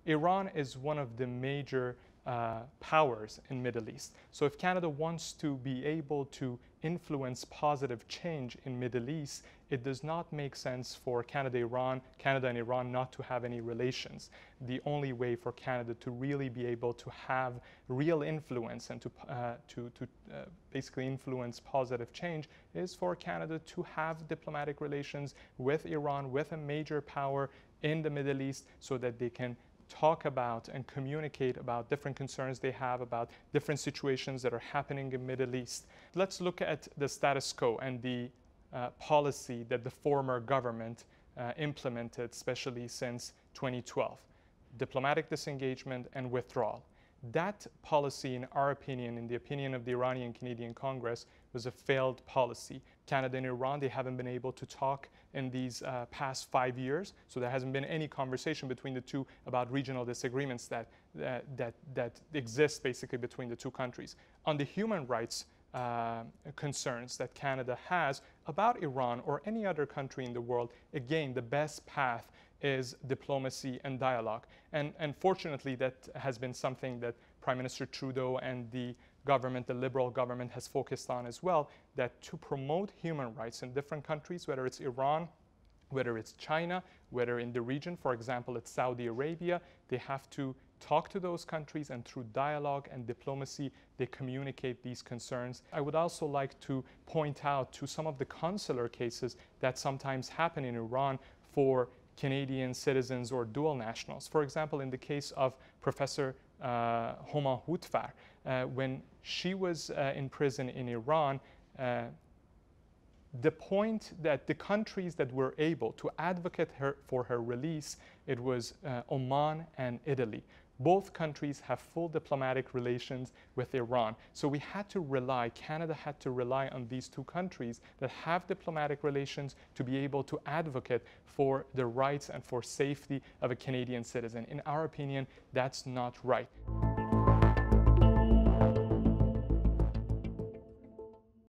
Iran is one of the major powers in Middle East. So if Canada wants to be able to influence positive change in Middle East, it does not make sense for Canada and Iran not to have any relations. The only way for Canada to really be able to have real influence and to basically influence positive change is for Canada to have diplomatic relations with Iran, with a major power in the Middle East, so that they can talk about and communicate about different concerns they have about different situations that are happening in Middle East. Let's look at the status quo and the policy that the former government implemented, especially since 2012. Diplomatic disengagement and withdrawal. That policy, in our opinion, in the opinion of the Iranian Canadian Congress, was a failed policy. Canada and Iran, they haven't been able to talk in these past 5 years, so there hasn't been any conversation between the two about regional disagreements that exist basically between the two countries. On the human rights concerns that Canada has about Iran or any other country in the world, again, the best path is diplomacy and dialogue. And fortunately, that has been something that Prime Minister Trudeau and the government, the Liberal government, has focused on as well, that to promote human rights in different countries, whether it's Iran, whether it's China, whether in the region, for example, it's Saudi Arabia, they have to talk to those countries, and through dialogue and diplomacy, they communicate these concerns. I would also like to point out to some of the consular cases that sometimes happen in Iran for Canadian citizens or dual nationals. For example, in the case of Professor Homa Houtfar, when she was in prison in Iran, the point that the countries that were able to advocate for her release, it was Oman and Italy. Both countries have full diplomatic relations with Iran. So we had to rely, Canada had to rely on these two countries that have diplomatic relations to be able to advocate for the rights and for safety of a Canadian citizen. In our opinion, that's not right.